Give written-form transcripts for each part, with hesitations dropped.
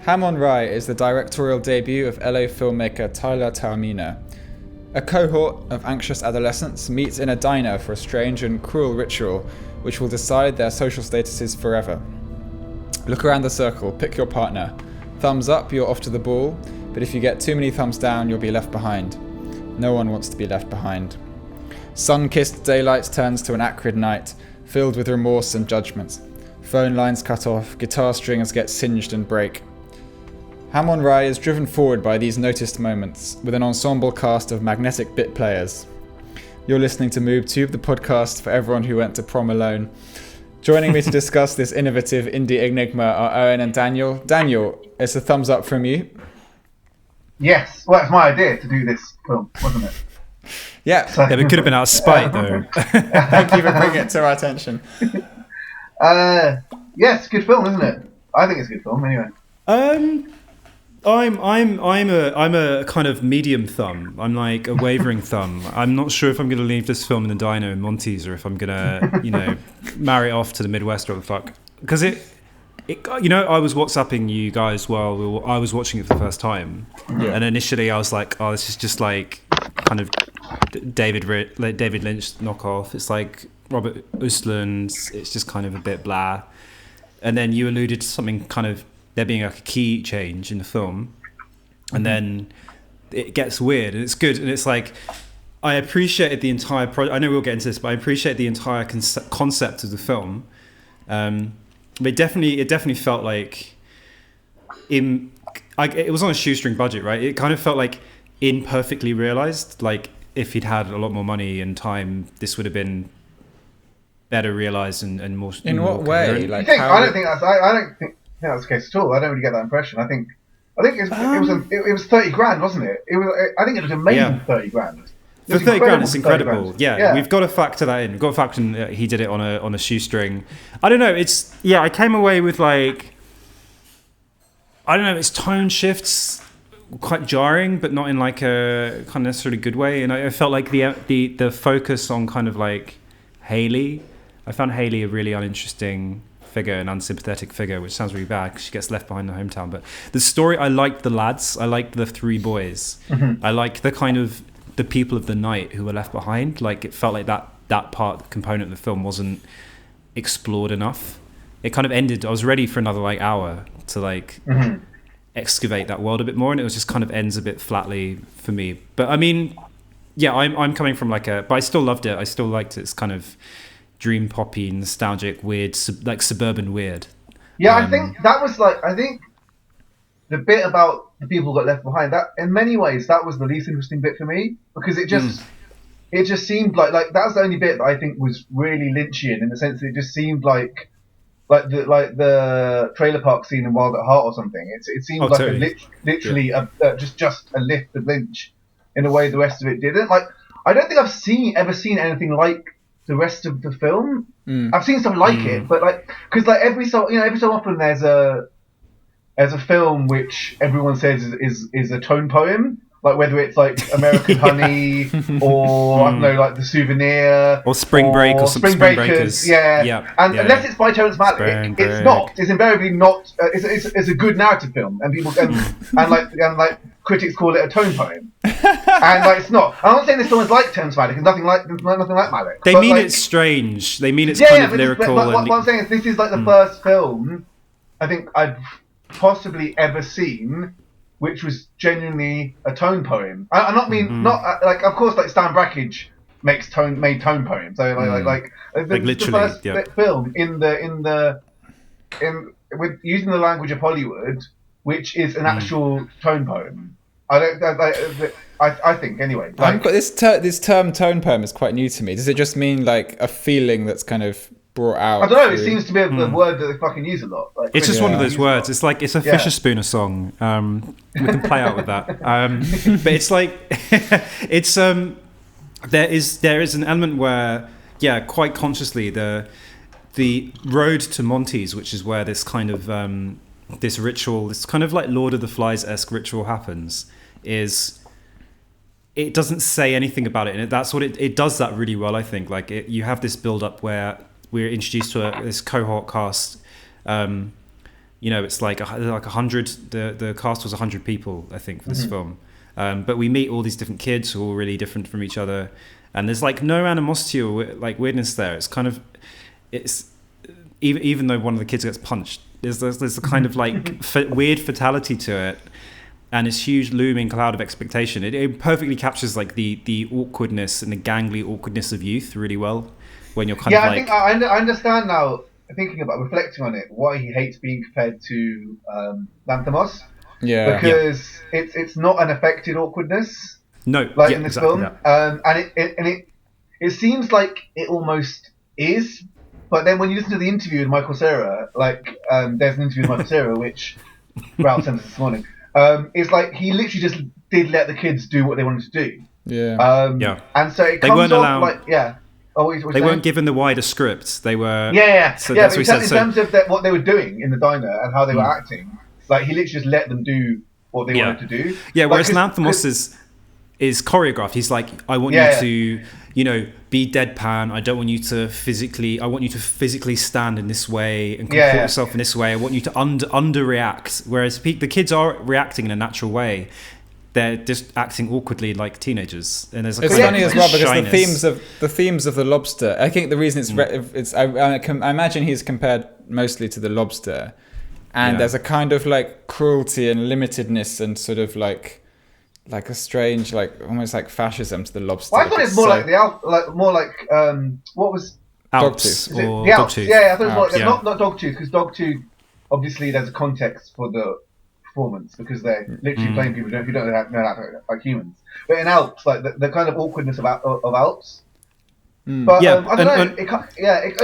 Hamon Rye is the directorial debut of LA filmmaker Tyler Taormina. A cohort of anxious adolescents meets in a diner for a strange and cruel ritual which will decide their social statuses forever. Look around the circle, pick your partner. Thumbs up, you're off to the ball, but if you get too many thumbs down, you'll be left behind. No one wants to be left behind. Sun-kissed daylight turns to an acrid night, filled with remorse and judgment. Phone lines cut off, guitar strings get singed and break. Hamon Rye is driven forward by these noticed moments, with an ensemble cast of magnetic bit players. You're listening to Moob Tube, the podcast for everyone who went to prom alone. Joining me to discuss this innovative indie enigma are Owen and Daniel. Daniel, it's a thumbs up from you. Yes, well, it's my idea to do this film, wasn't it? Yeah. So, Yeah, but it could have been out of spite, though. Thank you for bringing it to our attention. yes, good film, isn't it? I think it's a good film, anyway. I'm a kind of medium thumb. I'm like a wavering thumb. I'm not sure if I'm going to leave this film in the diner in Monty's or if I'm going to, marry it off to the Midwest or the fuck. Because I was WhatsApping you guys while I was watching it for the first time, and initially I was like, oh, this is just like kind of David Lynch knockoff. It's like Robert Östlund. It's just kind of a bit blah. And then you alluded to something kind of there being like a key change in the film, and then it gets weird and it's good, and it's like I appreciated the entire project. I know we'll get into this, but I appreciate the entire concept of the film. But it definitely felt like it was on a shoestring budget, right? It kind of felt like imperfectly realized. Like if he'd had a lot more money and time, this would have been better realized and more. In what way? Like, I don't think that's the case at all. I don't really get that impression. I think it was 30 grand, wasn't it? I think it was amazing. 30 grand. For 30 grand, it's incredible. Grand. Yeah, we've got to factor that in. We've got to factor in that he did it on a shoestring. I don't know. I came away with like, I don't know. Its tone shifts quite jarring, but not in like a kind of necessarily good way. And I felt like the focus on kind of like Haley. I found Haley a really uninteresting figure, an unsympathetic figure, which sounds really bad because she gets left behind in the hometown. But the story, I liked the lads. I liked the three boys. Mm-hmm. I liked the kind of the people of the night who were left behind. Like it felt like that component of the film wasn't explored enough. It kind of ended. I was ready for another like hour to like excavate that world a bit more, and it was just kind of ends a bit flatly for me. But I mean, yeah, I'm coming from but I still loved it. I still liked it. It's kind of dream poppy, nostalgic, weird, like suburban weird. Yeah, I think that was the bit about the people who got left behind. That in many ways that was the least interesting bit for me, because it just seemed like that was the only bit that I think was really Lynchian, in the sense that it just seemed like the trailer park scene in Wild at Heart or something. It seemed totally. Literally just a lift of Lynch in a way the rest of it didn't. Like I don't think I've ever seen anything like the rest of the film. I've seen something like it, but because every so often there's a film which everyone says is a tone poem, like whether it's like American Honey or I don't know, like The Souvenir or Spring Break or Spring Breakers. Unless it's by Terrence Malick, it's not. It's invariably not. It's a good narrative film, and people and critics call it a tone poem, and it's not. I'm not saying this film is like Terrence Malick. It's nothing like Malick. They mean it's strange. They mean it's kind of lyrical. What I'm saying is this is like the first film I think I've possibly ever seen which was genuinely a tone poem. I not mean not like, of course, like Stan Brakhage made tone poems. So the first film with using the language of Hollywood, which is an actual tone poem. I think anyway. This term tone poem is quite new to me. Does it just mean like a feeling that's kind of brought out? I don't know. It seems to be a word that they fucking use a lot. Like, it's just one of those words. It's like it's a Fisher Spooner song. We can play out with that. But it's like it's there is an element where quite consciously the road to Monty's, which is where this kind of this ritual, this kind of like Lord of the Flies-esque ritual happens, is it doesn't say anything about it, and that's what it does that really well, I think. Like you have this build up where we're introduced to this cohort cast it's like 100. The cast was 100 people, I think, for this film. But we meet all these different kids who are all really different from each other, and there's like no animosity or like weirdness there. It's kind of, it's even though one of the kids gets punched, there's a kind of like weird fatality to it, and this huge looming cloud of expectation. It perfectly captures like the awkwardness and the gangly awkwardness of youth really well. When you're kind of like, I think I understand now. Thinking about reflecting on it, why he hates being compared to Lanthimos. Yeah, because it's not an affected awkwardness. No, in this film, and it seems like it almost is. But then when you listen to the interview with Michael Cera, there's an interview with Michael Cera which Ralph sent us this morning. It's like he literally just did let the kids do what they wanted to do. Yeah. And so it they comes weren't off allowed. like They weren't given the wider script. They were. So but that's in terms of what they were doing in the diner and how they were acting, like he literally just let them do what they wanted to do. Yeah, whereas Lanthimos is choreographed. He's like, I want you to, be deadpan. I don't want you to physically. I want you to physically stand in this way and comport yourself in this way. I want you to underreact. Whereas the kids are reacting in a natural way. They're just acting awkwardly like teenagers, and there's it's funny as well because the themes of the Lobster. I think the reason it's I imagine he's compared mostly to the Lobster, and there's a kind of like cruelty and limitedness and sort of like a strange almost like fascism to the Lobster. Well, I thought it's more what was Alps or Dogtooth? Yeah, I thought it was not Dogtooth, because Dogtooth obviously there's a context for the performance because they're literally playing people who don't know how to act like humans. But in Alps, like the kind of awkwardness of Alps. But I don't know.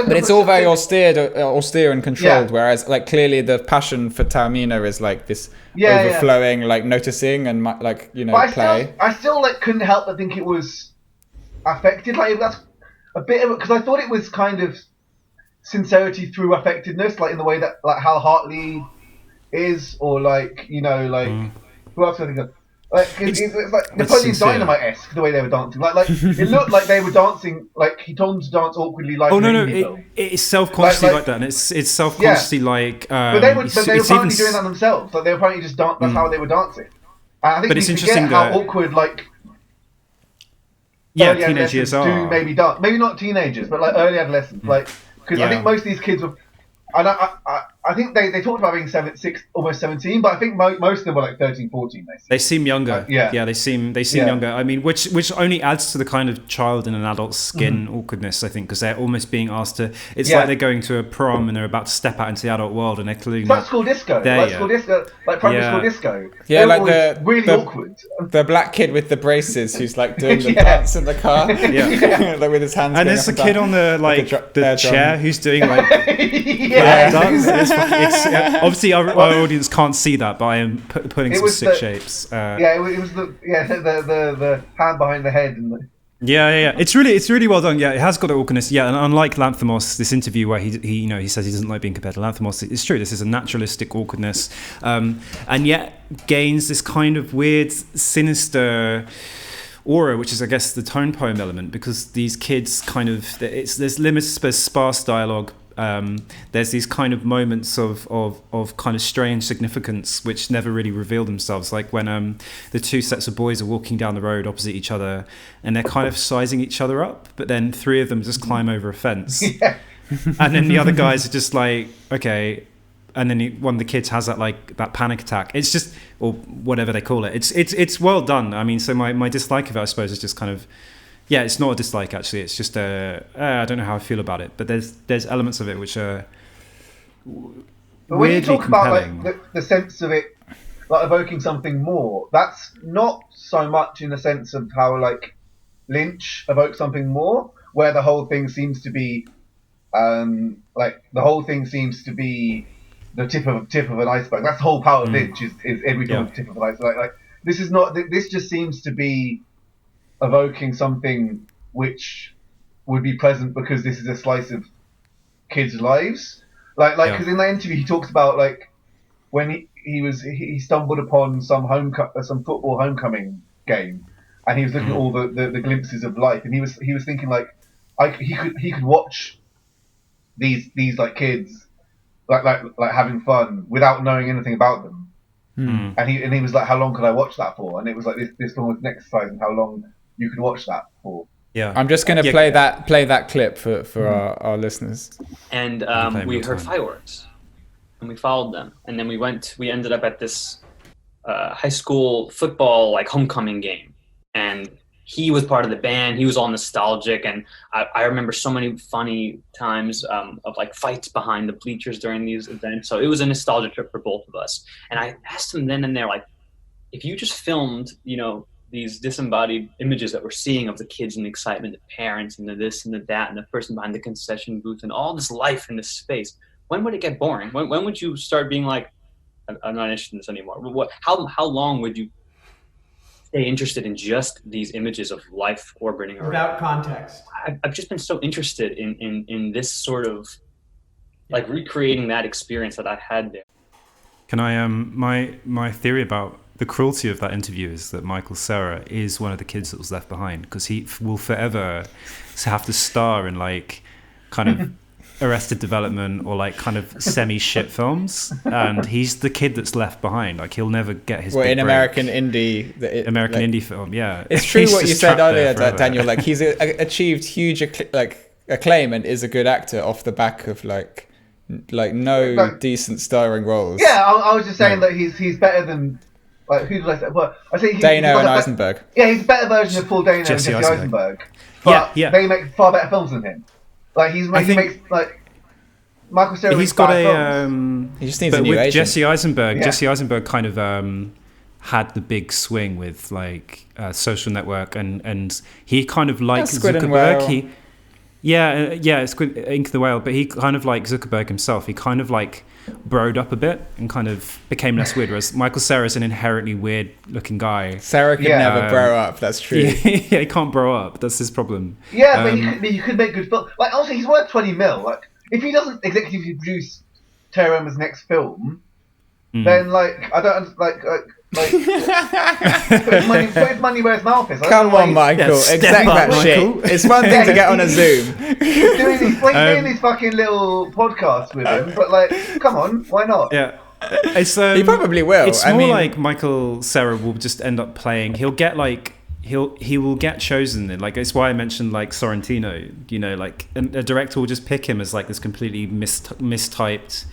But it's all very austere and controlled. Whereas, like clearly, the passion for Taormina is like this overflowing, like noticing and play. I still couldn't help but think it was affected. Like that's a bit of it because I thought it was kind of sincerity through affectedness, like in the way that how Hartley is, or who else I think of? It's like Napoleon Dynamite-esque the way they were dancing. It looked like they were dancing. Like he told them to dance awkwardly, like it's self-consciously like that, and it's self-consciously like. But they were apparently doing that themselves. Like they were apparently just that's how they were dancing. And I think but it's interesting how awkward early teenage years are. Do maybe dance. Maybe not teenagers, but early adolescents. Because I think most of these kids were. And I think they talked about being 6, almost 17, but I think most of them were 13, 14. They seem younger. They seem younger. I mean, which only adds to the kind of child in an adult skin awkwardness, I think, because they're almost being asked to. It's like they're going to a prom and they're about to step out into the adult world, and they're clearly like school disco, primary school disco. Yeah, like really awkward. The black kid with the braces who's doing the dance in the car, with his hands. And there's a kid on the chair who's doing dance. Obviously our audience can't see that, but I am putting some sick shapes. It was the hand behind the head and it's really well done. It has got the awkwardness. And unlike Lanthimos, this interview where he says he doesn't like being compared to Lanthimos, it's true. This is a naturalistic awkwardness, and yet gains this kind of weird, sinister aura, which is, I guess, the tone poem element, because these kids there's limited sparse dialogue. There's these kind of moments of kind of strange significance which never really reveal themselves, like when the two sets of boys are walking down the road opposite each other and they're kind of sizing each other up, but then 3 of them just climb over a fence and then the other guys are just like, okay, and then one of the kids has that panic attack. It's just, or whatever they call it, it's well done. I mean, so my dislike of it, I suppose, is just kind of, it's not a dislike, actually. It's just I don't know how I feel about it, but there's elements of it which are but when you talk compelling. About the sense of it evoking something more, that's not so much in the sense of how Lynch evokes something more, where the whole thing seems to be the tip of an iceberg. That's the whole power of Lynch is everything the tip of an iceberg. This is not. This just seems to be evoking something which would be present because this is a slice of kids' lives. Because in that interview he talks about when he stumbled upon some football homecoming game, and he was looking at all the glimpses of life, and he was thinking he could watch these kids like having fun without knowing anything about them. And he was like, how long could I watch that for? And it was like this film was an exercise in how long you could watch that for. Yeah, I'm just going to play that clip for our listeners. And we heard fireworks, and we followed them, and then we ended up at this high school football like homecoming game, and he was part of the band. He was all nostalgic, and I remember so many funny times of like fights behind the bleachers during these events. So it was a nostalgia trip for both of us. And I asked him then and there, like, if you just filmed, these disembodied images that we're seeing of the kids and the excitement, the parents and the this and the that and the person behind the concession booth and all this life in this space, when would it get boring? When would you start being like, I'm not interested in this anymore? How long would you stay interested in just these images of life orbiting around without context? I've just been so interested in this sort of like recreating that experience that I had there. Can I my theory about the cruelty of that interview is that Michael Cera is one of the kids that was left behind, because he will forever have to star in like kind of Arrested Development or like kind of semi-shit films, and he's the kid that's left behind. Like he'll never get his big break. American indie indie film. Yeah, it's true what you said earlier, Daniel. Like he's achieved huge acclaim and is a good actor off the back of like no decent starring roles. Yeah, I was just saying that he's better than. Like, who did I say? Well, I think Dano and Eisenberg. Yeah, he's a better version of Paul Dano and Jesse Eisenberg. But they make far better films than him. Like he makes like Michael Cera. He's got a. He just needs a new with agent. Jesse Eisenberg. Yeah. Jesse Eisenberg kind of had the big swing with like Social Network, and he kind of like Zuckerberg. It's Ink the Whale, but he kind of like Zuckerberg himself. He kind of like broed up a bit and kind of became less weird, whereas Michael Cera is an inherently weird looking guy. Cera could never bro up, that's true. Yeah, he can't bro up, that's his problem. Yeah, but he could make good films. Like, also, he's worth 20 mil. Like, if he doesn't executively produce Taormina's next film, then, like, I don't, like put his money where his mouth is. Come on, Michael. Exact that shit. It's one thing to get on a Zoom. He's doing these fucking little podcasts with him, but like, come on, why not? Yeah. It's, he probably will. It's more like Michael Cera will just end up playing. He'll get like he will get chosen. Like it's why I mentioned like Sorrentino. Like a director will just pick him as like this completely mistyped,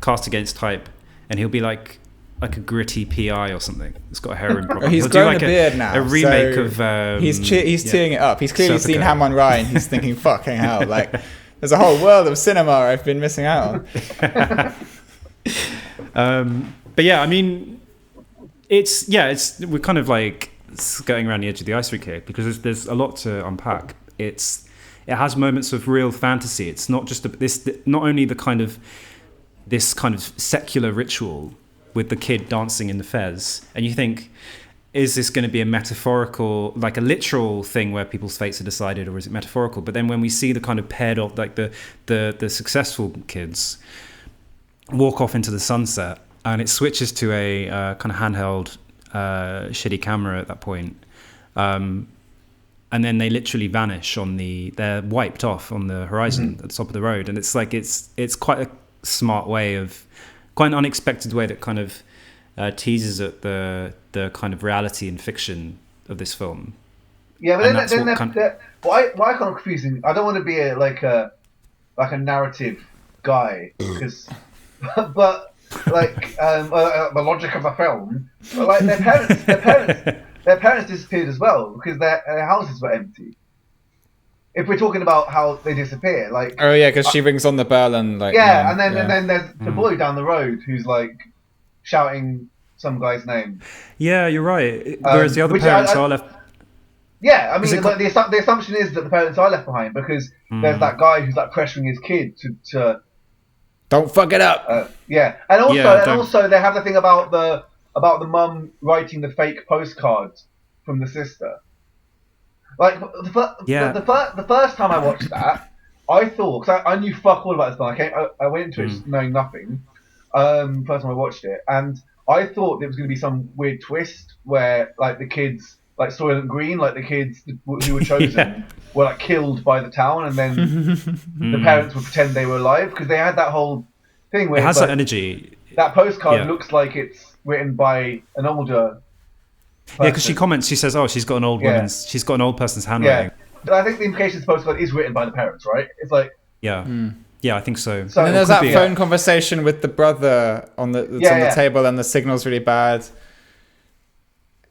cast against type, and he'll be like a gritty PI or something. It's got a heroin problem. He's grown a beard now. A remake of. He's teeing it up. He's clearly seen Ham on Ryan. He's thinking, "Fucking hell!" Like, there's a whole world of cinema I've been missing out on. But yeah, I mean, we're kind of like skirting around the edge of the iceberg here because there's a lot to unpack. It has moments of real fantasy. It's not just not only this kind of secular ritual with the kid dancing in the fez, and you think, is this going to be a metaphorical, like a literal thing where people's fates are decided, or is it metaphorical? But then when we see the kind of paired off, like the successful kids walk off into the sunset, and it switches to a kind of handheld shitty camera at that point, and then they literally vanish they're wiped off on the horizon at the top of the road, and it's like it's quite a smart way of. Quite an unexpected way that kind of teases at the kind of reality and fiction of this film. Yeah, but why kind of confusing? I don't want to be a narrative guy, because, but like the logic of the film, but like their parents disappeared as well because their houses were empty. If we're talking about how they disappear, like because she rings on the bell and like and then there's the boy down the road who's like shouting some guy's name. Yeah, you're right. Whereas the other parents are left. Yeah, I mean, the assumption is that the parents are left behind because there's that guy who's like pressuring his kid to don't fuck it up. And also they have the thing about the mum writing the fake postcards from the sister. Like the first time I watched that, I thought, because I knew fuck all about this film. I went into it knowing nothing. First time I watched it, and I thought there was going to be some weird twist where like the kids, like Soylent Green, like the kids who were chosen were like killed by the town, and then the parents would pretend they were alive because they had that whole thing where it has that energy. That postcard looks like it's written by an older person. Yeah, because she comments, she says, "Oh, she's got an old person's handwriting." Yeah, but I think the implication of the postcard is written by the parents, right? It's like yeah, I think so. And then there's that phone conversation with the brother on the table, and the signal's really bad.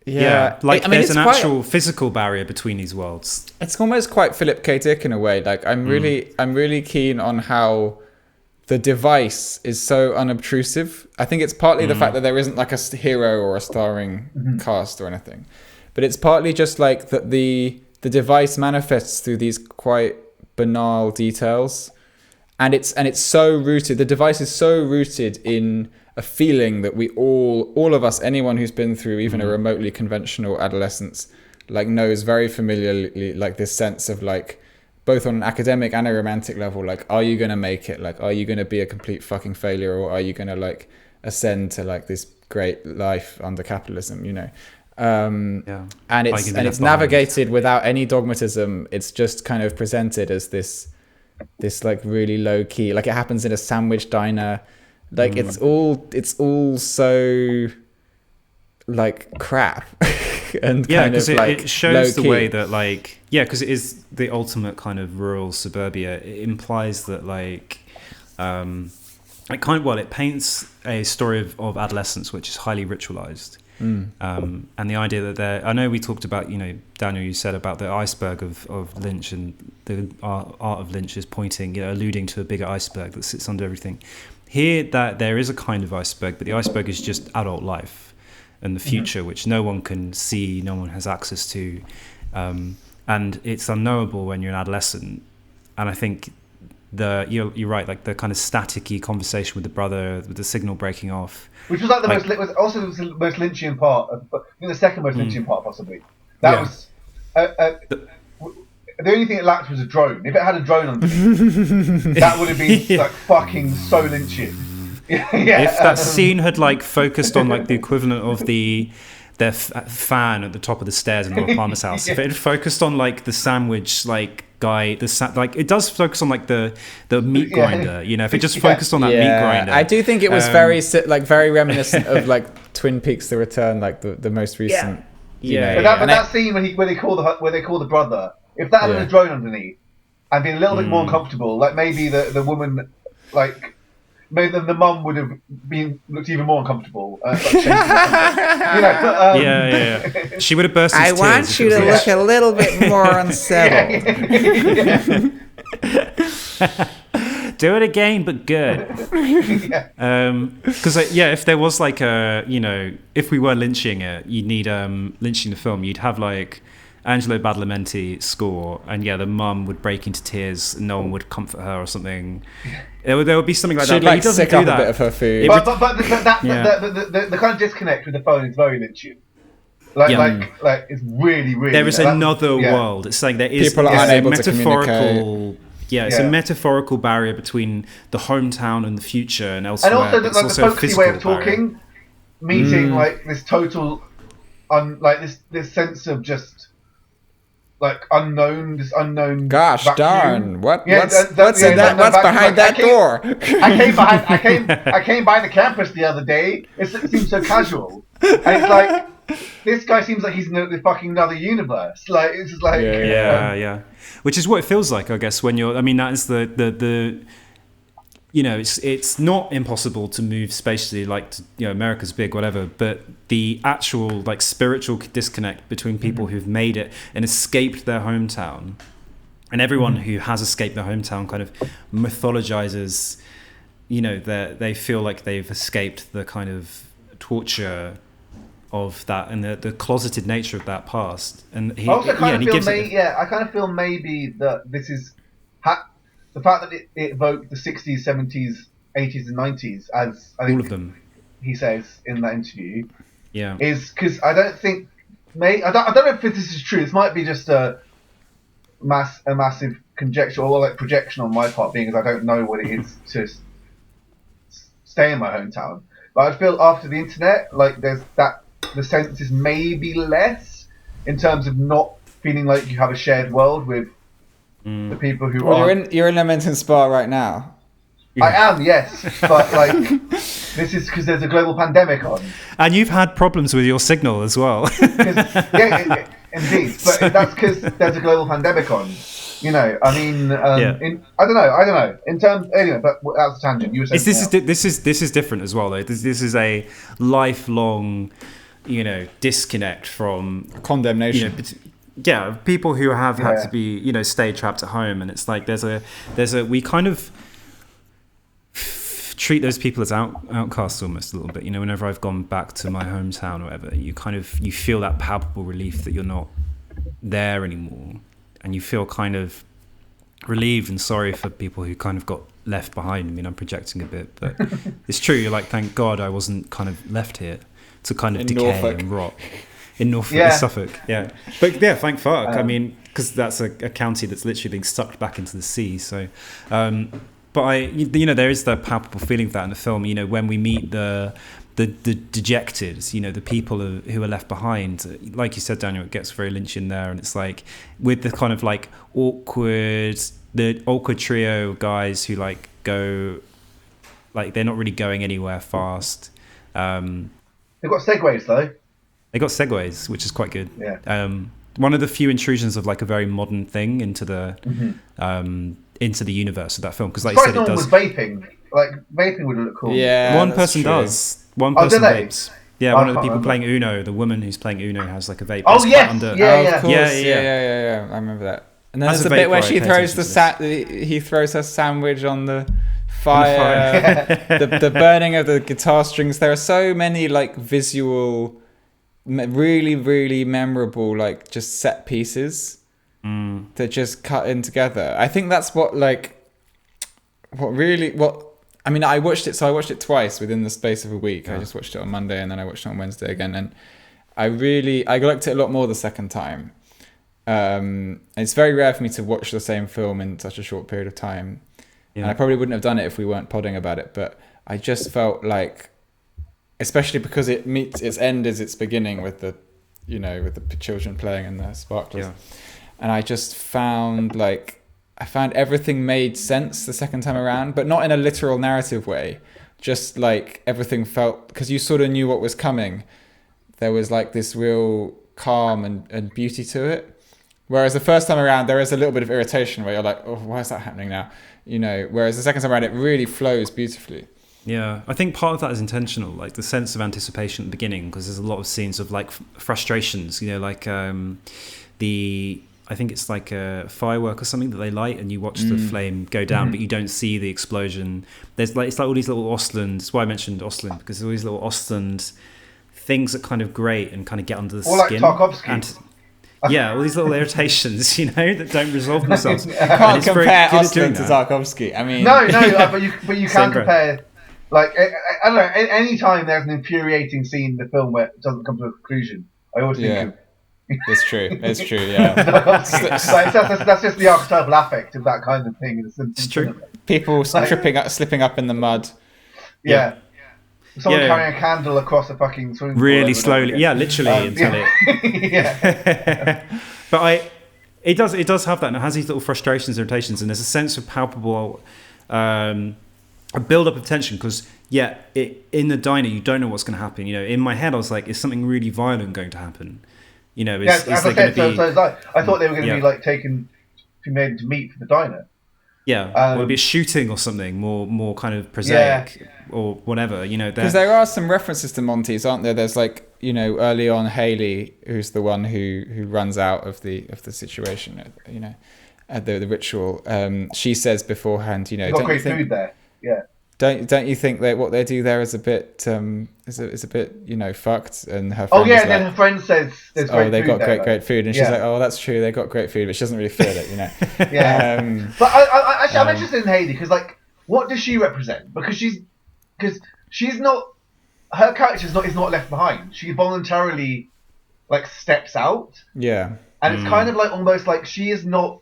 Yeah, there's an actual physical barrier between these worlds. It's almost quite Philip K. Dick in a way. Like I'm really keen on how the device is so unobtrusive. I think it's partly the fact that there isn't like a hero or a starring cast or anything, but it's partly just like that the device manifests through these quite banal details, and it's so rooted. The device is so rooted in a feeling that we all of us, anyone who's been through even a remotely conventional adolescence, like knows very familiarly, like this sense of like, both on an academic and a romantic level, like, are you going to make it? Like, are you going to be a complete fucking failure, or are you going to like ascend to like this great life under capitalism, you know? And it's navigated without any dogmatism. It's just kind of presented as this like really low key, like it happens in a sandwich diner. Like it's all so like crap. And because it shows the way that like because it is the ultimate kind of rural suburbia. It implies that like it paints a story of adolescence which is highly ritualized. And the idea that I know we talked about, you know, Daniel, you said about the iceberg of Lynch, and the art of Lynch is pointing, you know, alluding to a bigger iceberg that sits under everything. Here, that there is a kind of iceberg, but the iceberg is just adult life and the future, which no one can see, no one has access to, and it's unknowable when you're an adolescent. And I think you're right, like the kind of staticky conversation with the brother, with the signal breaking off, which was like the most Lynchian part. I think the second most Lynchian part, possibly. That was the only thing it lacked was a drone. If it had a drone underneath, that would have been like fucking so Lynchian. If that scene had like focused on like the equivalent of their fan at the top of the stairs in Lord Palmer's house, if it had focused on like the sandwich like guy, like it does focus on like the meat grinder, you know, if it just focused on that meat grinder. I do think it was very reminiscent of like Twin Peaks: The Return, like the most recent. But that scene where they call the brother, if that had a drone underneath and been a little bit more uncomfortable, like maybe the woman, like maybe the mum would have looked even more uncomfortable. She would have burst into tears. I want you to look a little bit more unsettled. Do it again, but good. Because if there was like if we were lynching it, you'd need lynching the film. You'd have like Angelo Badalamenti score, and the mum would break into tears, and no one would comfort her or something. There would be something like that. She'd like sick up a bit of her food. But the kind of disconnect with the phone is very Lynchian. Like it's really, really. There is another world. It's like there is people are unable to communicate. It's a metaphorical barrier between the hometown and the future and elsewhere. And also the folksy way of talking, meeting like this total, this sense of just like unknown. Gosh vacuum. Darn! What's in that? What's behind that door? I came by the campus the other day. It seems so casual, and it's like this guy seems like he's in the fucking another universe. Like it's just like which is what it feels like, I guess, when you're. I mean, that is the it's not impossible to move spatially, like America's big, whatever, but the actual like spiritual disconnect between people who've made it and escaped their hometown, and everyone who has escaped their hometown kind of mythologizes, they feel like they've escaped the kind of torture of that and the closeted nature of that past. And I kind of feel maybe that this is the fact that it evoked the 60s, 70s, 80s, and 90s, as I think all of them he says in that interview, is because I don't know if this is true. This might be just a massive conjecture or like projection on my part, being as I don't know what it is to stay in my hometown. But I feel after the internet, like there's the sense is maybe less in terms of not feeling like you have a shared world with the people who are. You're in Leamington Spa right now. I am, yes, but like this is because there's a global pandemic on, and you've had problems with your signal as well. Yeah, indeed, but that's because there's a global pandemic on. You know, I mean, I don't know. In terms, anyway, but that's a tangent. You were saying this is different as well, though. This is a lifelong, disconnect from condemnation. People who have had to be, stay trapped at home, and it's like there's a we kind of treat those people as outcasts almost a little bit. Whenever I've gone back to my hometown or whatever, you feel that palpable relief that you're not there anymore. And you feel kind of relieved and sorry for people who kind of got left behind. I mean, I'm projecting a bit, but it's true. You're like, thank God I wasn't kind of left here to kind of in decay Norfolk. And rot. In Norfolk, in Suffolk, yeah. But yeah, thank fuck. I mean, because that's a county that's literally being sucked back into the sea. So, but there is the palpable feeling of that in the film. When we meet the dejected, the people who are left behind, like you said, Daniel, it gets very Lynchian there, and it's like with the kind of like awkward trio of guys who like go, like they're not really going anywhere fast. They've got segues though. They got segues, which is quite good. Yeah. One of the few intrusions of like a very modern thing into the universe of that film, because like you said, it does. Was vaping. Like vaping would look cool. Yeah, one person does. One person vapes. Yeah, one of the people playing Uno, the woman who's playing Uno, has like a vape. Oh yes, of course. Yeah. I remember that. And then there's a bit where she throws he throws her sandwich on the fire. the burning of the guitar strings. There are so many like visual, really, really memorable like just set pieces that just cut in together. I think that's what I mean, I watched it twice within the space of a week. I just watched it on Monday and then I watched it on Wednesday again. And I liked it a lot more the second time. It's very rare for me to watch the same film in such a short period of time. Yeah. And I probably wouldn't have done it if we weren't podding about it. But I just felt like, especially because it meets its end as its beginning with the children playing and the sparklers. Yeah. And I just found everything made sense the second time around, but not in a literal narrative way. Just like everything felt, because you sort of knew what was coming. There was like this real calm and beauty to it. Whereas the first time around, there is a little bit of irritation where you're like, oh, why is that happening now? Whereas the second time around, it really flows beautifully. Yeah, I think part of that is intentional, like the sense of anticipation at the beginning, because there's a lot of scenes of like frustrations, I think it's like a firework or something that they light, and you watch the flame go down, but you don't see the explosion. It's like all these little Ostland. That's why I mentioned Ostland, because there's all these little Ostland things that kind of grate and kind of get under the skin. Or like Tarkovsky. All these little irritations, that don't resolve themselves. You can't compare Ostland to Tarkovsky. I mean, no, but you can compare. Like I don't know. Any time there's an infuriating scene in the film where it doesn't come to a conclusion, I always think of. It's true, yeah. That's just the archetypal affect of that kind of thing. It's true. People slipping up in the mud. Yeah. Someone carrying a candle across a fucking swimming pool. Really slowly. Yeah, literally until it... Yeah. But it does have that, and it has these little frustrations, irritations, and there's a sense of palpable... a build-up of tension, because in the diner you don't know what's going to happen. In my head I was like, is something really violent going to happen? I thought they were going to be like made into meat for the diner. Or it'd be a shooting or something more kind of prosaic or whatever. Because there are some references to Monty's, aren't there? There's like early on Haley, who's the one who runs out of the situation. At the ritual. She says beforehand, got great food there. Yeah. Don't you think that what they do there is a bit is a bit fucked? And her friend and then her friend says there's great they food got there, great food, and she's like, oh, that's true, they got great food, but she doesn't really feel it, Yeah. But I'm interested in Hayley, because like, what does she represent? Because she's not, her character is not left behind. She voluntarily like steps out. Yeah. And it's kind of like almost like she is not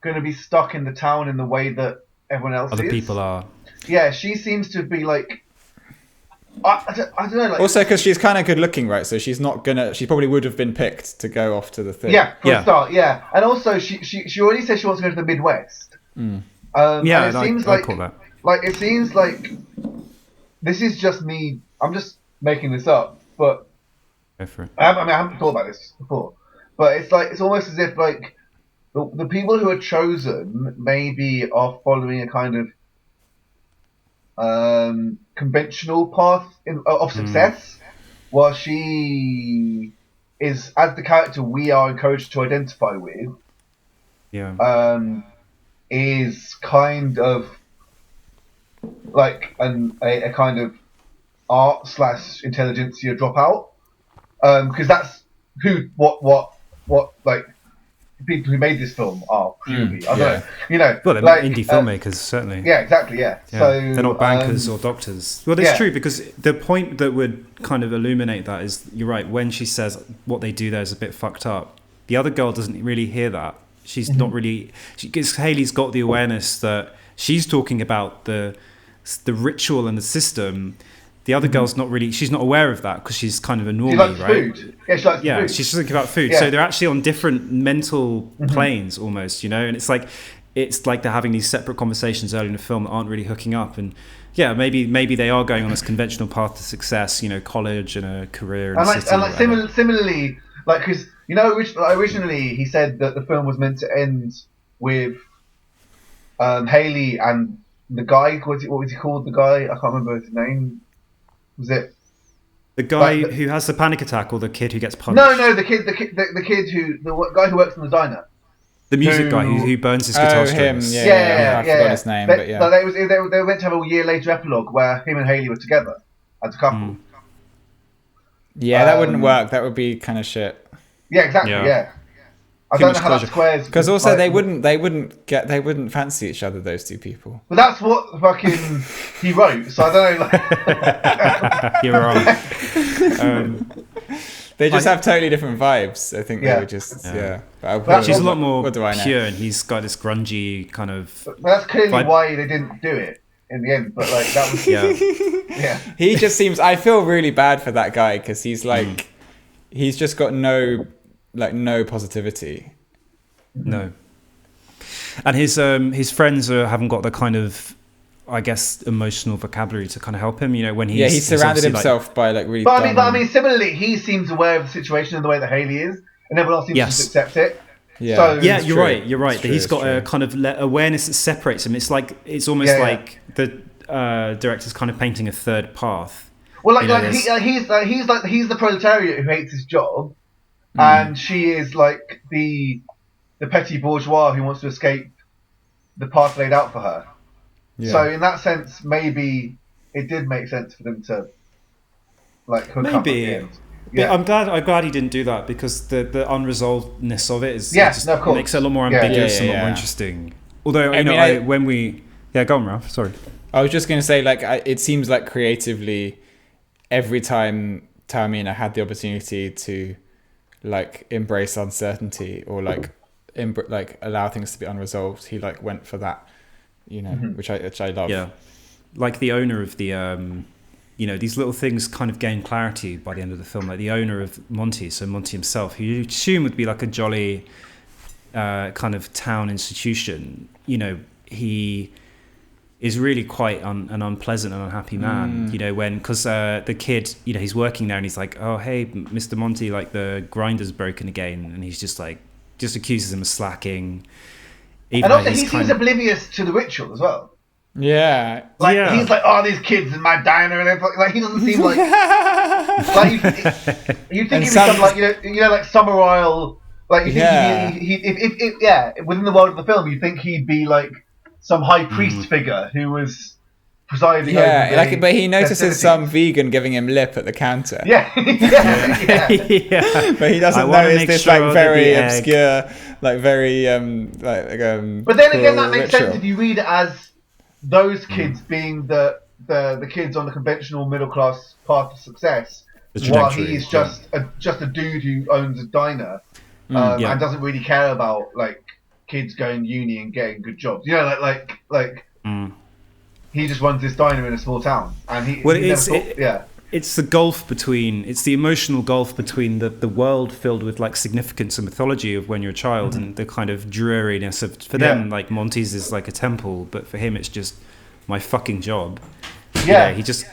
going to be stuck in the town in the way that everyone else Other people are. Yeah, she seems to be like... I don't know. Like, also, because she's kind of good looking, right? So she's not gonna... She probably would have been picked to go off to the thing. Yeah, for a start, And also, she already said she wants to go to the Midwest. I call that. like it seems like this is just me. I'm just making this up, but Go for it. I haven't thought about this before. But it's almost as if like the people who are chosen maybe are following a kind of conventional path of success, while she is, as the character we are encouraged to identify with, is kind of like a kind of art / intelligentsia dropout, because that's what like people who made this film are purely. I don't know, you know. Well, they're like, indie filmmakers, certainly. Yeah, exactly. Yeah. So they're not bankers or doctors. Well, that's true, because the point that would kind of illuminate that is, you're right, when she says what they do there is a bit fucked up, the other girl doesn't really hear that. She's not really, because Hayley's got the awareness that she's talking about the ritual and the system. The other girl's not really, she's not aware of that because she's kind of a normie, she likes right? Food. Yeah, she likes food. She's just thinking about food. Yeah. So they're actually on different mental planes almost, you know? And it's like they're having these separate conversations early in the film that aren't really hooking up. And yeah, maybe they are going on this conventional path to success, you know, college and a career. And similarly, like, because, you know, originally he said that the film was meant to end with Hayley and the guy, what was he called? The guy, I can't remember his name. Was it the guy who has the panic attack, or the kid who gets punched? No, the guy who works in the diner. The music guy who burns his guitar strings. Yeah. I forgot his name, but yeah. So they were meant to have a year later epilogue where him and Hayley were together as a couple. Yeah, that wouldn't work. That would be kind of shit. Yeah, exactly. Yeah. I don't know how that squares. Because also like, they wouldn't fancy each other, those two people. But that's what fucking he wrote. So I don't know. Like... You're wrong. They just have totally different vibes. I think they would just But she's a lot more pure, and he's got this grungy kind of. But that's clearly why they didn't do it in the end. But like that was yeah. He just seems. I feel really bad for that guy because he's like, he's just got no positivity. No. And his friends haven't got the kind of, I guess, emotional vocabulary to kind of help him. You know, when he's surrounded himself by like really. But I mean, similarly, he seems aware of the situation in the way that Hayley is, and everyone else seems to just accept it. Yeah, so, you're right. You're right. That he's got a kind of awareness that separates him. It's like it's almost like the director's kind of painting a third path. Well, he's the proletariat who hates his job, and she is like the petty bourgeois who wants to escape the path laid out for her. Yeah. So in that sense, maybe it did make sense for them to like hook up at the end. Yeah. I'm glad he didn't do that, because the unresolvedness of it is makes it a lot more ambiguous and a lot more interesting. Although go on, Ralph. Sorry, I was just going to say, like, it seems like creatively, every time Taormina had the opportunity to like embrace uncertainty or like allow things to be unresolved, he like went for that, you know, which I love. Yeah, like the owner of the you know, these little things kind of gain clarity by the end of the film. Like the owner of Monty, so Monty himself, who you assume would be like a jolly kind of town institution, you know, he is really quite an unpleasant and unhappy man, you know, because the kid, you know, he's working there and he's like, oh, hey, Mr. Monty, like the grinder's broken again. And he's just accuses him of slacking. And also he seems oblivious to the ritual as well. Yeah. He's like, oh, these kids in my diner, and like he doesn't seem like like you think he'd be some like you know like Summer Isle, like you think if within the world of the film you think he'd be like some high priest figure who was presiding over but he notices some vegan giving him lip at the counter. Yeah. But he doesn't notice this like very obscure, like very But then again, that makes sense if you read it as those kids being the kids on the conventional middle class path to success, while he's just a dude who owns a diner and doesn't really care about like kids going uni and getting good jobs. You know, like he just runs this diner in a small town, and it's the gulf between, it's the emotional gulf between the world filled with like significance and mythology of when you're a child and the kind of dreariness of, for them, like Monty's is like a temple, but for him it's just my fucking job. Yeah. He just.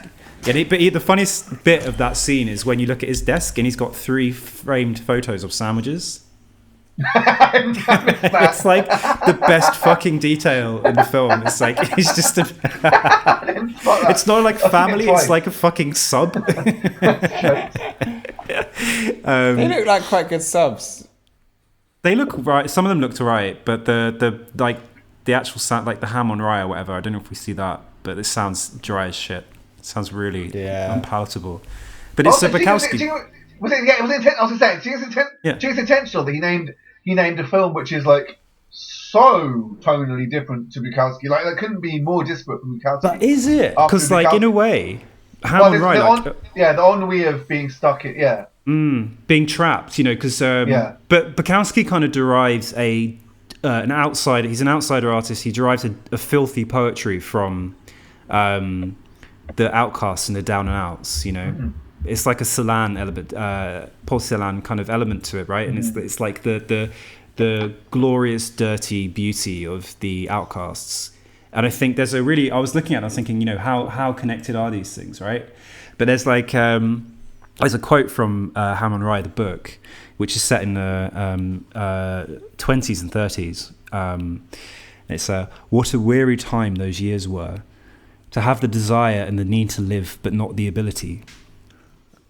Yeah, the funniest bit of that scene is when you look at his desk and he's got 3 framed photos of sandwiches. It's like the best fucking detail in the film. It's like he's just it's not like family, it's like a fucking sub. They look like quite good subs. They look right. Some of them looked alright, but the actual sound, like the ham on rye or whatever, I don't know if we see that, but it sounds dry as shit. It sounds really unpalatable. But it's Bukowski. Was it intentional that he named a film which is like so tonally different to Bukowski? Like that couldn't be more disparate from Bukowski. But is it? Because like in a way, ham on rye, the ennui of being stuck in being trapped, because but Bukowski kind of derives an outsider. He's an outsider artist. He derives a filthy poetry from the outcasts and the down and outs. It's like a Celan element, Paul Celan kind of element to it, right? And it's like the glorious, dirty beauty of the outcasts. And I think there's I was looking at it, I was thinking, how connected are these things, right? But there's like there's a quote from Ham on Rye, the book, which is set in the 20s and 30s. It's what a weary time those years were, to have the desire and the need to live, but not the ability.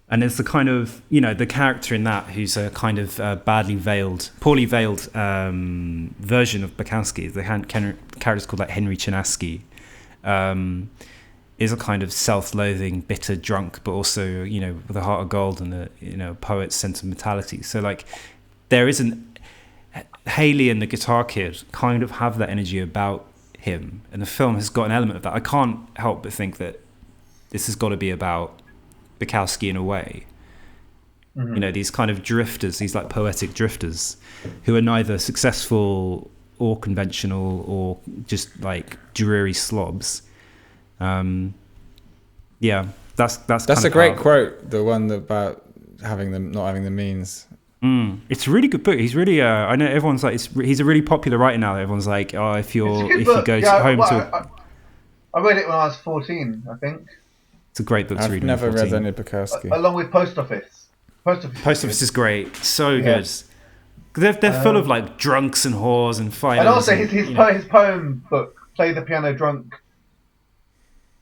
And it's the kind of, the character in that who's a kind of poorly veiled version of Bukowski. The character's called like Henry Chinaski. Is a kind of self-loathing, bitter drunk, but also, with a heart of gold and a poet's sentimentality. So like, there isn't Haley and the Guitar Kid kind of have that energy about him, and the film has got an element of that. I can't help but think that this has got to be about Bukowski in a way. These kind of drifters, these like poetic drifters, who are neither successful or conventional or just like dreary slobs. That's a great quote. The one about not having the means. It's a really good book. He's really I know everyone's like he's a really popular writer now. Everyone's like, oh, if you go home to. I read it when I was 14, I think. It's a great book to read. I've never read any Bukowski. Along with Post Office. Post Office is great. So good. They're full of like drunks and whores and fighters. And also his poem book, Play the Piano Drunk.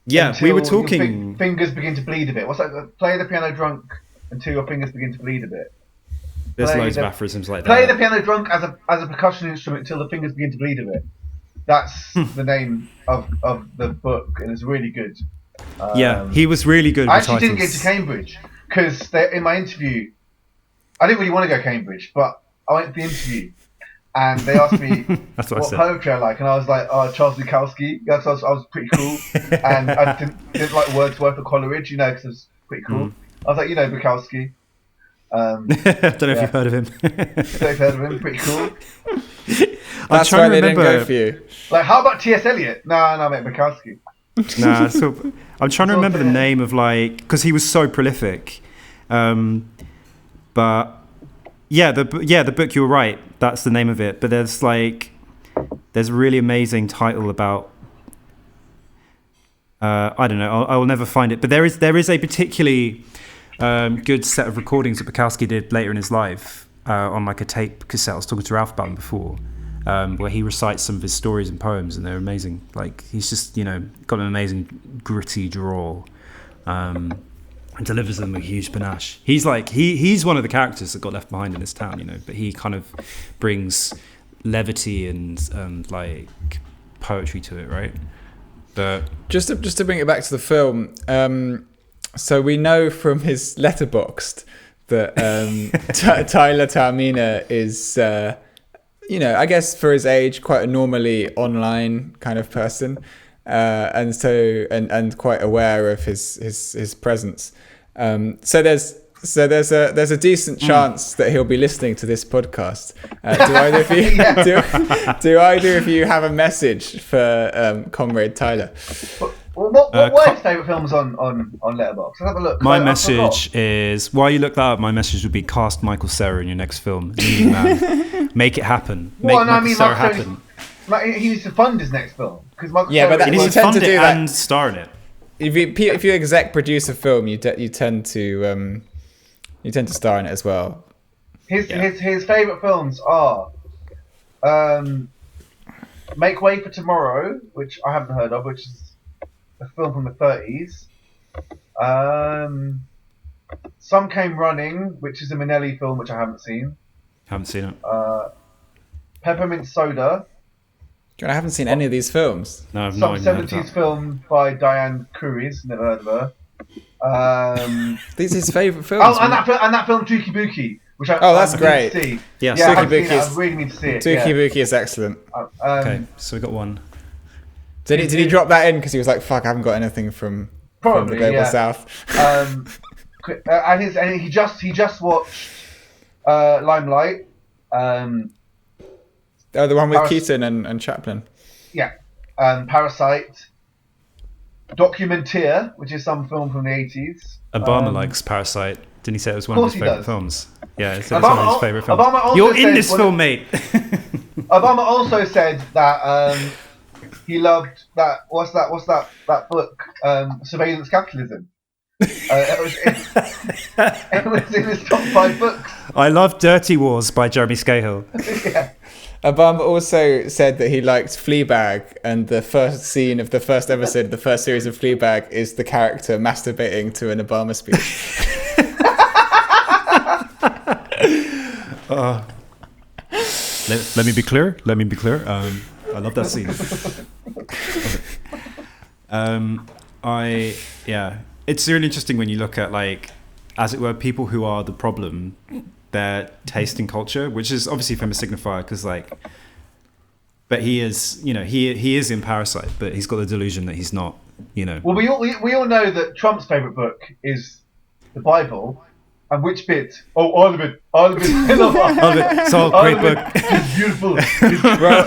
Yeah, we were talking. Fingers begin to bleed a bit. What's that? Play the piano drunk until your fingers begin to bleed a bit. There's loads of aphorisms like that. Play the piano drunk as a percussion instrument until the fingers begin to bleed a bit. That's the name of the book, and it's really good. He was really good. I actually didn't get to Cambridge because in my interview, I didn't really want to go to Cambridge, but I went to the interview. And they asked me what poetry I like, and I was like, Charles Bukowski. I was pretty cool, and I didn't like Wordsworth or Coleridge, because it was pretty cool. I was like, Bukowski. I don't know if you've heard of him. Pretty cool. That's why they didn't go for you. Like, how about T.S. Eliot? No, mate, Bukowski. So I'm trying to remember the name of because he was so prolific, but. The book, you were right. That's the name of it. But there's a really amazing title about. I don't know. I will never find it. But there is a particularly good set of recordings that Bukowski did later in his life on like a tape cassette. I was talking to Ralph about them before, where he recites some of his stories and poems, and they're amazing. Like he's just got an amazing gritty drawl. And delivers them with huge panache. He's he's one of the characters that got left behind in this town, but he kind of brings levity and like poetry to it, right? But just to bring it back to the film, so we know from his Letterboxd that Tyler Taormina is, I guess for his age, quite a normally online kind of person. And quite aware of his presence. So there's a decent chance that he'll be listening to this podcast. Do either of you have a message for Comrade Tyler? What were his favourite films on Letterboxd? Let's have a look. My message is, while you look that up, my message would be cast Michael Cera in your next film. Leading man. Make it happen. Make Michael Cera happen. He needs to fund his next film. because Michael Yeah, but Cera that- You is need to tend fund to it do that. and star in it. If you exec produce a film, you tend to star in it as well. his favourite films are Make Way for Tomorrow, which I haven't heard of, which is a film from the 30s. Some Came Running, which is a Minnelli film, which I haven't seen. Haven't seen it. Peppermint Soda, I haven't seen any of these films. No, I've some not even heard of 70s that. film by Diane Curies, never heard of her. These are his favourite films. And that film Dookie Bookie, which I that's I great. Need to see. Yeah, Yeah, I Dookie haven't seen Bookie it. is- I really need to see it. Dookie Bookie is excellent. Okay, so we got one. Did he drop that in because he was like, "Fuck, I haven't got anything from Probably, the Global yeah. South." And he just watched Limelight. Oh, the one with Keaton and Chaplin. Yeah, Parasite, Documentaire, which is some film from the 80s. Obama likes Parasite. Didn't he say it was one of course his he favourite does. films? Yeah, he said it's one of his favourite films. Obama also You're in said this film, mate. Obama also said that he loved that. What's that book? Surveillance Capitalism. It was in his top 5 books. I love Dirty Wars by Jeremy Scahill. Yeah. Obama also said that he liked Fleabag, and the first scene of the first episode of the first series of Fleabag is the character masturbating to an Obama speech. Let me be clear. I love that scene. It's really interesting when you look at, like, as it were, people who are the problem, their taste in culture, which is obviously from a signifier, because, like, but he is, he is in Parasite, but he's got the delusion that he's not, Well, we all know that Trump's favourite book is the Bible. And which bit? Oh, all of it. I love it. It's all great book. It's beautiful. It's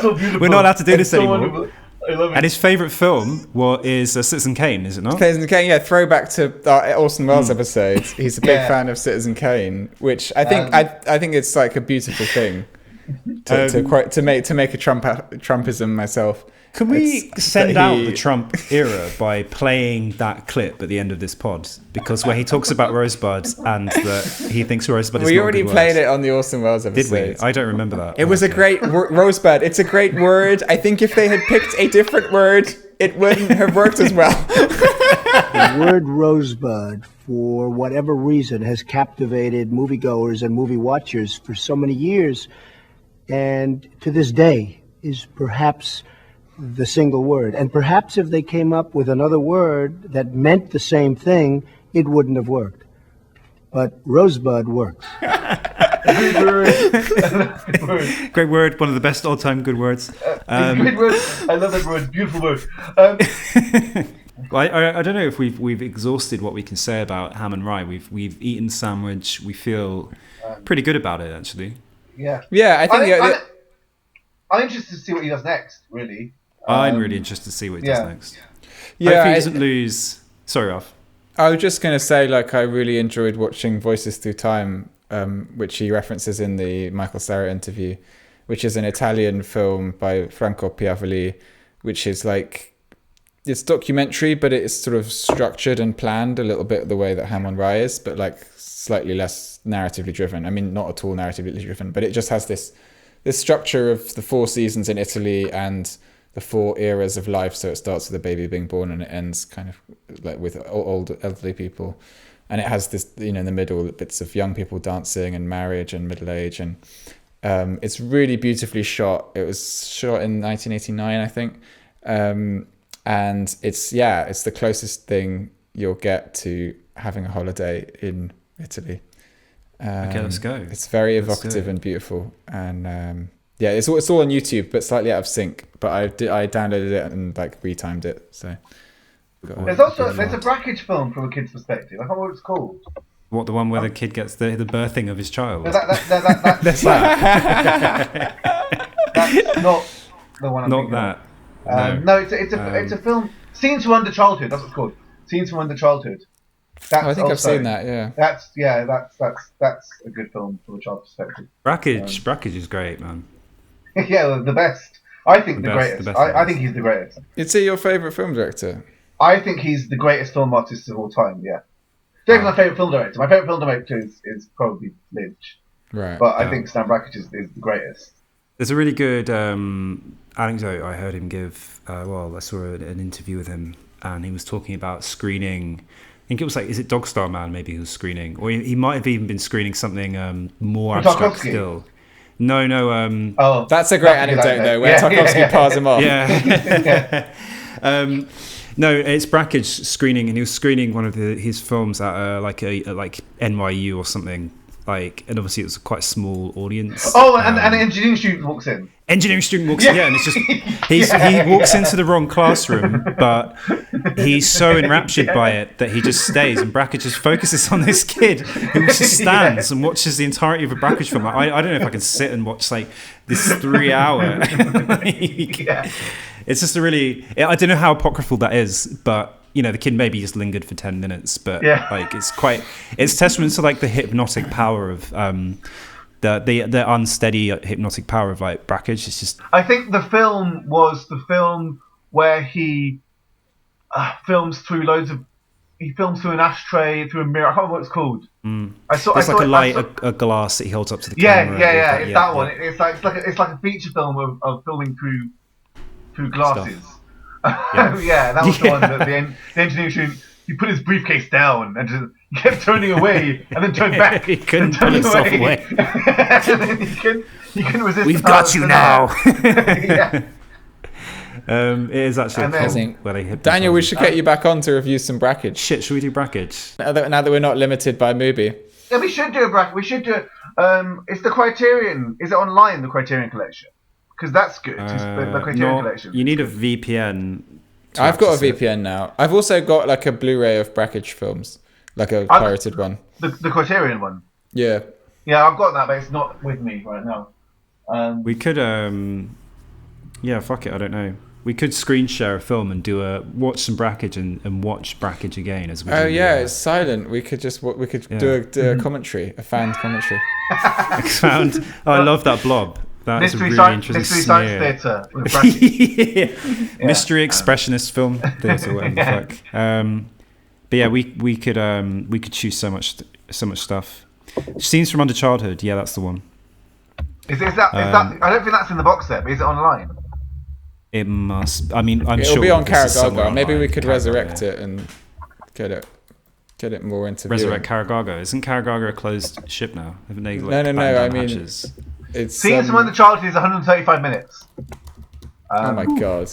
so beautiful. We're not allowed to do this so anymore. wonderful. I love it. And his favourite film is Citizen Kane, is it not? Citizen Kane, yeah, throwback to our Orson Welles episode. He's a big Yeah. fan of Citizen Kane, which I think I think it's like a beautiful thing to make a Trumpism myself. Can we It's send that out he- the Trump era by playing that clip at the end of this pod? Because where he talks about Rosebud and that he thinks Rosebud is We not a already good played word. it on the Orson Welles Did episode. we? I don't remember that. It was a great Rosebud. It's a great word. I think if they had picked a different word, it wouldn't have worked as well. The word rosebud, for whatever reason, has captivated moviegoers and movie watchers for so many years, and to this day is perhaps the single word. And perhaps if they came up with another word that meant the same thing, it wouldn't have worked. But rosebud works. Good word. Great word, one of the best all-time good words. Good word. I love that word. Beautiful word. Well, I don't know if we've exhausted what we can say about Ham and Rye. We've eaten the sandwich. We feel pretty good about it, actually. Yeah. Yeah, I think. I'm interested to see what he does next, really. I'm really interested to see what he does next. Yeah, Hopefully he doesn't lose... Sorry, Ralph. I was just going to say, like, I really enjoyed watching Voices Through Time, which he references in the Michael Cera interview, which is an Italian film by Franco Piavoli, which is like, it's documentary, but it's sort of structured and planned a little bit the way that Ham on Rye is, but like slightly less narratively driven. I mean, not at all narratively driven, but it just has this structure of the 4 seasons in Italy and the 4 eras of life. So it starts with a baby being born and it ends kind of like with old elderly people, and it has this, in the middle, bits of young people dancing and marriage and middle age, and it's really beautifully shot. It was shot in 1989, I think, and it's the closest thing you'll get to having a holiday in Italy. Okay, let's go. It's very evocative and beautiful, and it's all on YouTube, but slightly out of sync. But I downloaded it and like retimed it. So There's a Brackage film from a kid's perspective. I can't remember what it's called. What, the one where the kid gets the birthing of his child? No, that's That's that. that's not the one I'm Not thinking that. of. No, it's a film. Scenes from Under Childhood. That's what it's called. Scenes from Under Childhood. That's I think also, I've seen that. Yeah. That's a good film from a child's perspective. Brackage is great, man. Yeah, the best. I think the greatest. I think he's the greatest. Is he your favourite film director? I think he's the greatest film artist of all time. Yeah, Dave's my favourite film director. My favourite film director is probably Lynch. Right. But I think Stan Brakhage is the greatest. There's a really good anecdote I heard him give. I saw an interview with him, and he was talking about screening. I think it was is it Dog Star Man? Maybe he was screening, or he might have even been screening something more abstract still. No. That's a great anecdote though, where Tarkovsky pars him off. Yeah. No, it's Brakhage screening, and he was screening one of his films at like NYU or something. And obviously it was quite a small audience. Oh, and an engineering student walks in. And it's just he walks into the wrong classroom, but he's so enraptured by it that he just stays, and Brakhage just focuses on this kid who just stands and watches the entirety of a Brakhage film. I don't know if I can sit and watch this 3 hour. It's just I don't know how apocryphal that is, but the kid maybe just lingered for 10 minutes, but it's testament to the hypnotic power of the unsteady hypnotic power of Brakhage. It's just, I think the film was the film where he films through an ashtray, through a mirror. I can't remember what it's called. A glass that he holds up to the camera. It's that one. It's like a feature film of filming through glasses. That was the one that the engineering student, he put his briefcase down and just kept turning away and then turned back. He couldn't pull himself away. And then he couldn't resist. We've got you now. Yeah. It is actually a film where they hit. Daniel, we should get you back on to review some Brakhage. Shit, should we do Brakhage? Now that we're not limited by movie. Yeah, we should do a Brakhage. We should do it's the Criterion. Is it online, the Criterion Collection? Because that's good. The Criterion Collection. You need a VPN. I've got a VPN now. I've also got a Blu-ray of Brakhage films, a pirated one. The Criterion one. Yeah. Yeah, I've got that, but it's not with me right now. We could, fuck it. I don't know. We could screen share a film and watch some Brakhage and watch Brakhage again as we do. Oh yeah, it's silent. We could do a commentary, a fan commentary. I love that blob. That is a really interesting Science Theatre with Brakhage. Mystery expressionist film theatre, whatever the fuck. But yeah, we could choose so much stuff. Scenes from Under Childhood, yeah, that's the one. Is that? I don't think that's in the box set, but is it online? It must. I mean, I'm sure it'll be on Caragaga. Maybe we could resurrect it and get it more into resurrect Caragaga. Isn't Caragaga a closed ship now? Haven't they? No. I mean, hatches? It's Scenes from Under Childhood is 135 minutes. Oh my god!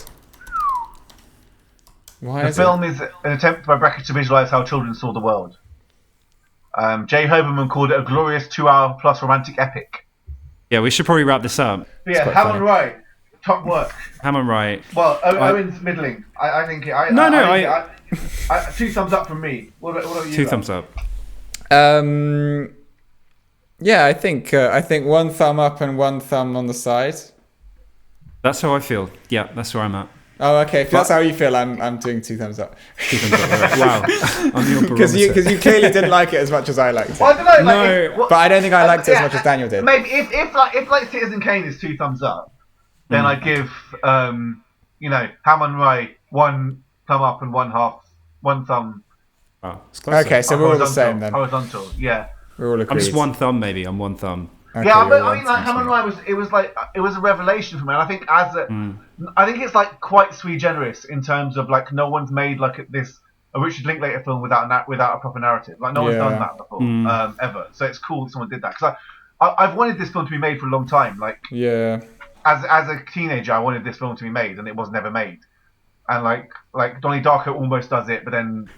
The film is an attempt by Brakhage to visualize how children saw the world. Jay Hoberman called it a glorious 2-hour plus romantic epic. Yeah, we should probably wrap this up. But yeah, Hammond Wright, top work. Hammond Wright. Well, Owen's middling. I think. I 2 thumbs up from me. What about you? 2 thumbs up. Yeah, I think 1 thumb up and 1 thumb on the side. That's how I feel. Yeah, that's where I'm at. Oh, okay. If that's how you feel, I'm doing 2 thumbs up. 2 thumbs up. Wow. I'm your because you clearly didn't like it as much as I liked it. Well, I don't know. But I don't think I liked it as much as Daniel did. Maybe if Citizen Kane is 2 thumbs up, then I give Hammond Wright 1 thumb up and 1 thumb. Oh, okay, so we're all the same then. Horizontal, yeah. We're all agreed. I'm just 1 thumb, maybe. I'm 1 thumb. Okay, yeah, but I mean, Hammond Wright it was a revelation for me. And I think I think it's quite sui generis in terms of no one's made a Richard Linklater film without a proper narrative. No one's done that before ever. So it's cool that someone did that because I've wanted this film to be made for a long time. As a teenager, I wanted this film to be made, and it was never made. And Donnie Darko almost does it, but then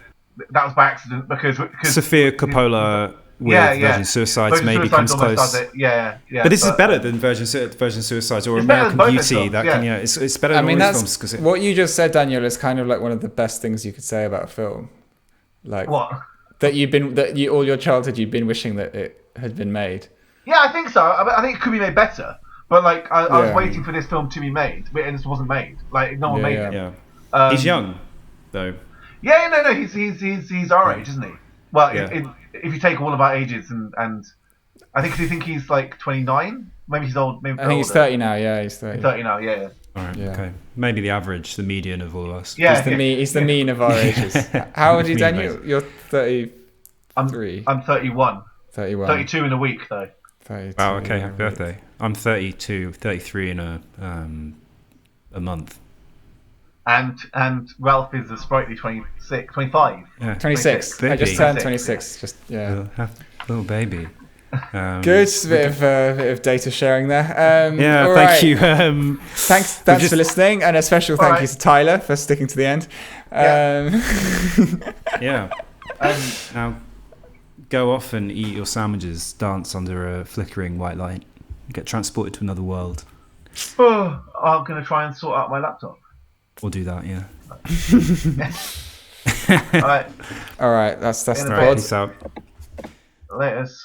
that was by accident because Sofia Coppola with Virgin Suicides maybe comes close. Does it. Yeah. But this is better than Virgin Suicides or American Beauty. It's better than all these films. What you just said, Daniel, is kind of one of the best things you could say about a film. What? That all your childhood you've been wishing that it had been made. Yeah, I think so. I think it could be made better. But I was waiting for this film to be made, and it wasn't made. No one made it. Yeah. He's young, though. Yeah, no, he's our age, isn't he? Well, if you take all of our ages and I think he's 29. Maybe he's old. Maybe I think he's 30 now. Yeah, he's 30. 30 now. Yeah. All right. Yeah. Okay. Maybe the average, the median of all of us. Yeah, He's the mean of our ages. How old are you, Mean of Daniel? You're 33. I'm 31. 31. 32 in a week though. 32. Wow. Okay. Happy birthday. I'm 32, 33 in a month. And Ralph is a sprightly 26, 25. Yeah. 26. I just turned 26. Just Little baby. Good bit of data sharing there. Yeah, thank you. Thanks for listening, and a special thank you to Tyler for sticking to the end. Yeah. Now go off and eat your sandwiches, dance under a flickering white light, get transported to another world. Oh, I'm going to try and sort out my laptop. We'll do that, yeah. All right. All right, that's the In a pod. Peace out. Laters.